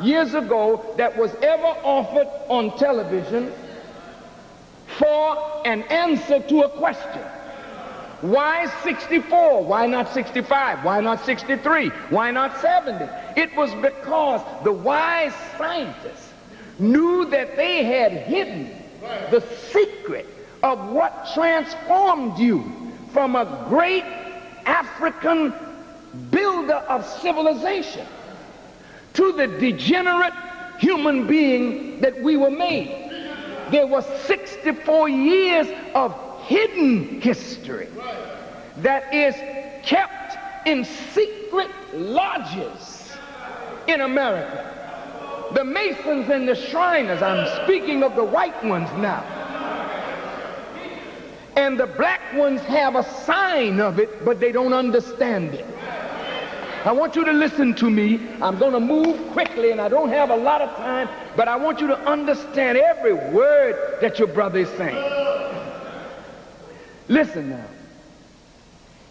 years ago that was ever offered on television for an answer to a question. Why 64? Why not 65? Why not 63? Why not 70? It was because the wise scientists knew that they had hidden the secret of what transformed you from a great African builder of civilization to the degenerate human being that we were made. There was 64 years of hidden history that is kept in secret lodges in America. The Masons and the Shriners, I'm speaking of the white ones now. And the black ones have a sign of it, but they don't understand it. I want you to listen to me. I'm going to move quickly, and I don't have a lot of time, but I want you to understand every word that your brother is saying. Listen now.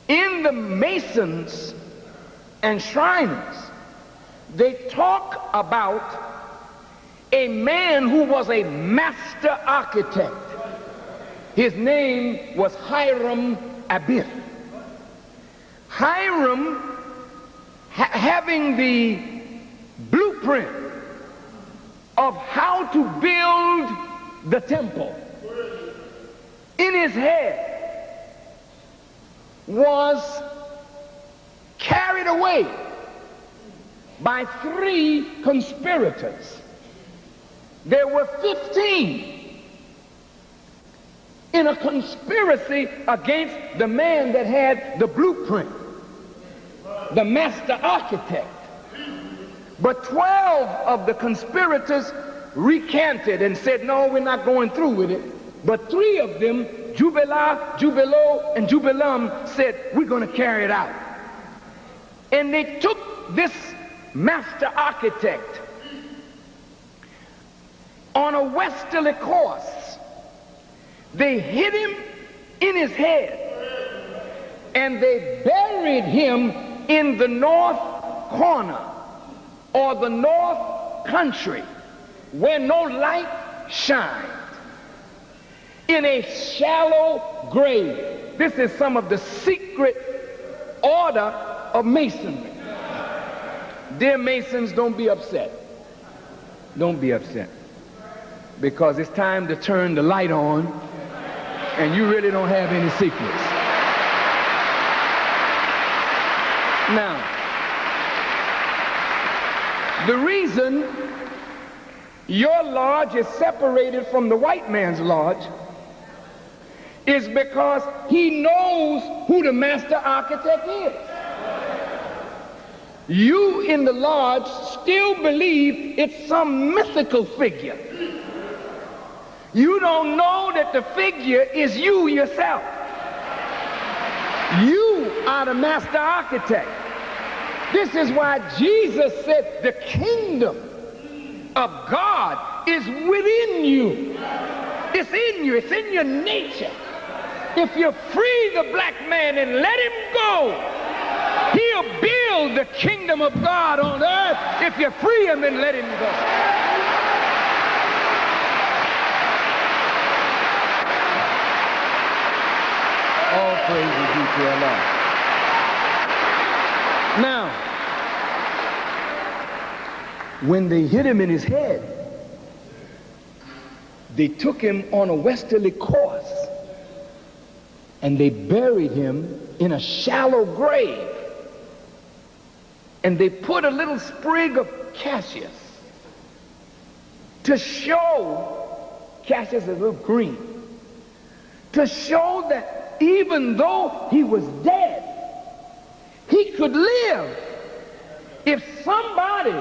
In the Masons and Shriners, they talk about a man who was a master architect. His name was Hiram Abiff. Hiram, having the blueprint of how to build the temple in his head, was carried away by 3 conspirators. There were 15 in a conspiracy against the man that had the blueprint, the master architect. But 12 of the conspirators recanted and said, no, we're not going through with it. But 3 of them, Jubilo, and Jubilam, said, we're going to carry it out. And they took this master architect on a westerly course. They hit him in his head, and they buried him in the north corner, or the north country, where no light shined, in a shallow grave. This is some of the secret order of masonry. Dear Masons, don't be upset. Don't be upset. Because it's time to turn the light on, and you really don't have any secrets. Now, the reason your lodge is separated from the white man's lodge is because he knows who the master architect is. You in the lodge still believe it's some mythical figure. You don't know that the figure is you yourself. You are the master architect. This is why Jesus said the kingdom of God is within you. It's in you. It's in your nature. If you free the black man and let him go, he'll build the kingdom of God on earth if you free him and let him go. All praise is due to Allah. Now, when they hit him in his head, they took him on a westerly course and they buried him in a shallow grave, and they put a little sprig of cassia to show, cassia is a little green, to show that even though he was dead, he could live if somebody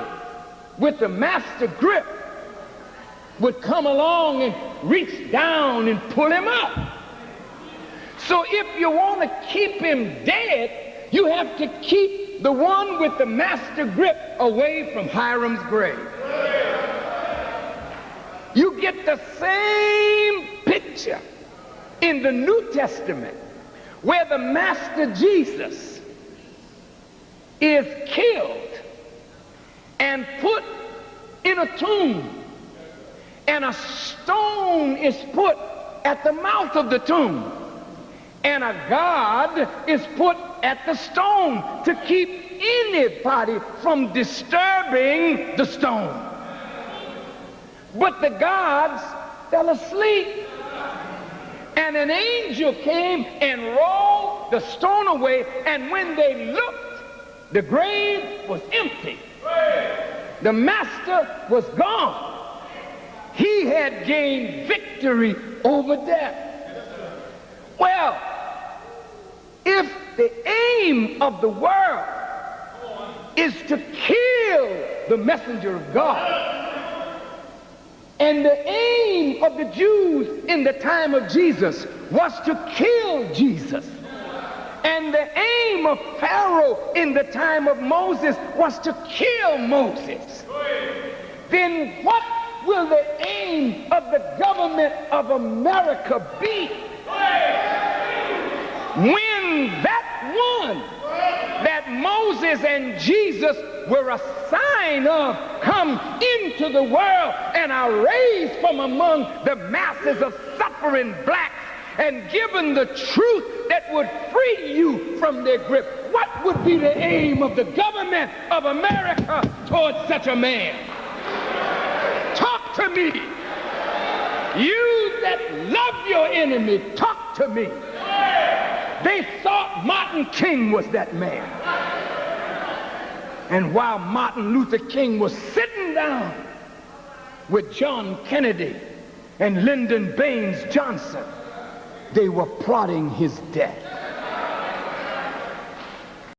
with the master grip would come along and reach down and pull him up. So if you want to keep him dead, you have to keep the one with the master grip away from Hiram's grave. You get the same picture in the New Testament where the master Jesus is killed and put in a tomb, and a stone is put at the mouth of the tomb, and a guard is put at the stone to keep anybody from disturbing the stone. But the guards fell asleep, and an angel came and rolled the stone away, and when they looked, the grave was empty. The master was gone. He had gained victory over death. Well, if the aim of the world is to kill the messenger of God, and the aim of the Jews in the time of Jesus was to kill Jesus, and the aim of Pharaoh in the time of Moses was to kill Moses, then what will the aim of the government of America be when that one that Moses and Jesus were a sign of come into the world and are raised from among the masses of suffering blacks and given the truth that would free you from their grip? What would be the aim of the government of America towards such a man? Talk to me. You that love your enemy, talk to me. They thought Martin King was that man. And while Martin Luther King was sitting down with John Kennedy and Lyndon Baines Johnson, they were plotting his death.